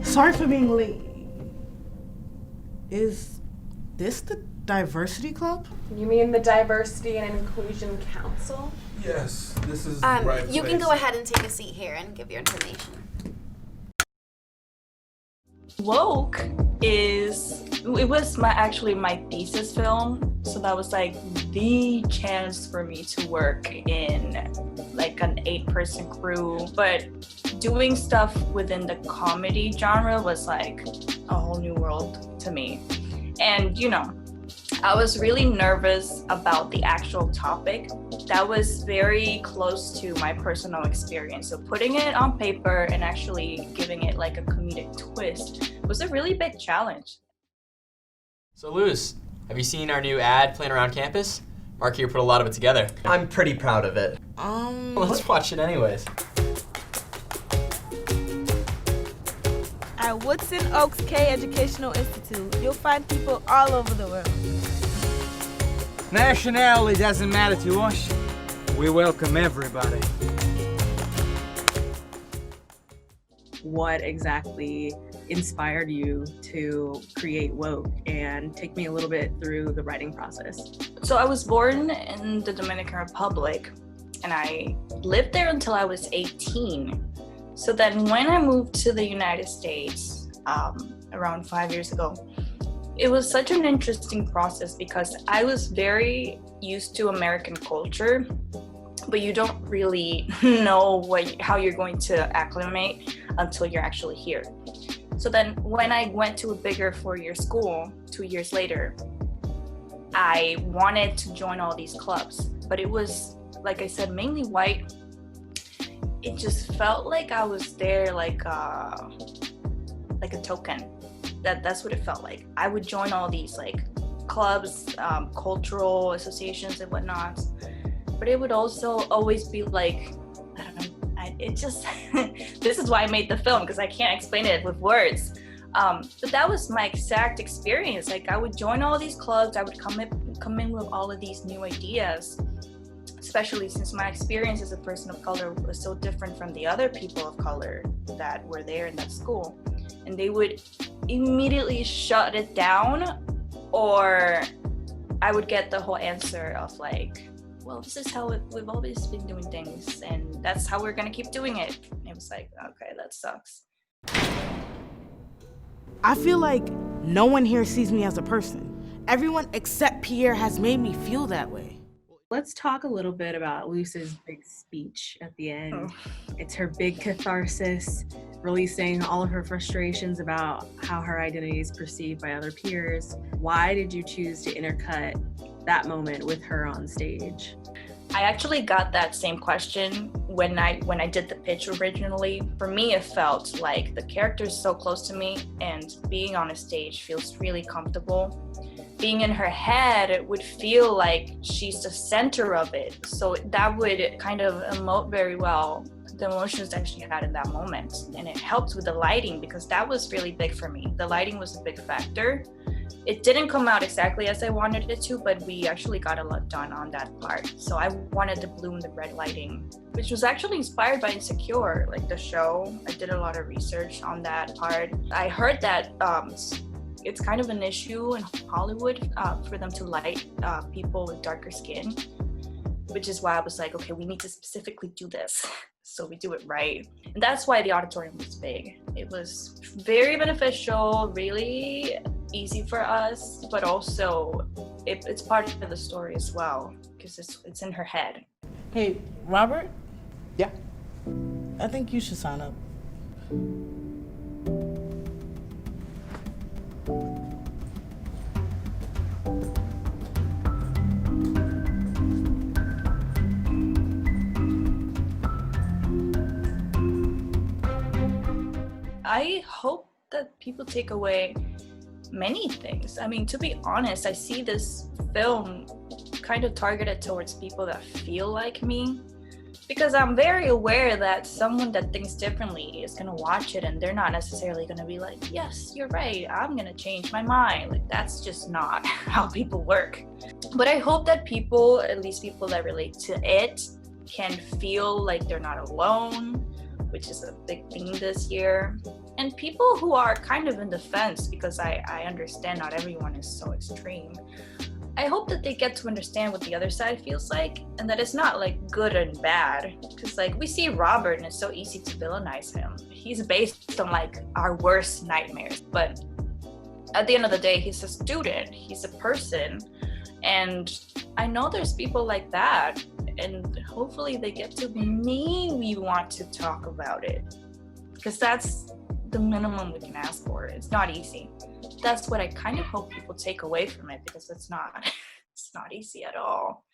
Sorry for being late. Is this the diversity club? You mean the Diversity and Inclusion Council? Yes, this is the right place. You can go ahead and take a seat here and give your information. Woke it was actually my thesis film, so that was like the chance for me to work in like an 8-person crew, but doing stuff within the comedy genre was like a whole new world to me. And I was really nervous about the actual topic. That was very close to my personal experience. So putting it on paper and actually giving it like a comedic twist was a really big challenge. So Luz, have you seen our new ad playing around campus? Mark here put a lot of it together. I'm pretty proud of it. Let's watch it anyways. At Woodson Oaks K Educational Institute, you'll find people all over the world. Nationality doesn't matter to us. We welcome everybody. What exactly inspired you to create Woke, and take me a little bit through the writing process? So I was born in the Dominican Republic and I lived there until I was 18. So then when I moved to the United States around 5 years ago, it was such an interesting process because I was very used to American culture, but you don't really know how you're going to acclimate until you're actually here. So then when I went to a bigger 4-year school 2 years later, I wanted to join all these clubs, but it was, like I said, mainly white. It just felt like I was there like a token. That's what it felt like. I would join all these like clubs, cultural associations and whatnot, but it would also always be like, I don't know, it just, this is why I made the film, because I can't explain it with words. But that was my exact experience. Like I would join all these clubs, I would come in with all of these new ideas, especially since my experience as a person of color was so different from the other people of color that were there in that school. And they would immediately shut it down, or I would get the whole answer of like, well, this is how we've always been doing things, and that's how we're gonna keep doing it. And it was like, okay, that sucks. I feel like no one here sees me as a person. Everyone except Pierre has made me feel that way. Let's talk a little bit about Luz's big speech at the end. It's her big catharsis, releasing all of her frustrations about how her identity is perceived by other peers. Why did you choose to intercut that moment with her on stage? I actually got that same question when I did the pitch originally. For me, it felt like the character is so close to me, and being on a stage feels really comfortable. Being in her head, it would feel like she's the center of it. So that would kind of emote very well the emotions that she had in that moment. And it helped with the lighting, because that was really big for me. The lighting was a big factor. It didn't come out exactly as I wanted it to, but we actually got a lot done on that part. So I wanted the blue and the red lighting, which was actually inspired by Insecure, like the show. I did a lot of research on that part. I heard that it's kind of an issue in Hollywood for them to light people with darker skin, which is why I was like, okay, we need to specifically do this so we do it right. And that's why the auditorium was big. It was very beneficial, really easy for us, but also it's part of the story as well, because it's in her head. Hey, Robert? Yeah? I think you should sign up. I hope that people take away many things. I mean, to be honest, I see this film kind of targeted towards people that feel like me, because I'm very aware that someone that thinks differently is gonna watch it and they're not necessarily gonna be like, yes, you're right, I'm gonna change my mind. Like, that's just not how people work. But I hope that people, at least people that relate to it, can feel like they're not alone, which is a big thing this year. And people who are kind of in the fence, because I understand not everyone is so extreme, I hope that they get to understand what the other side feels like, and that it's not like good and bad. Because like we see Robert and it's so easy to villainize him. He's based on like our worst nightmares. But at the end of the day, he's a student, he's a person. And I know there's people like that, and hopefully they get to maybe want to talk about it. Because that's the minimum we can ask for. It's not easy. That's what I kind of hope people take away from it, because it's not easy at all.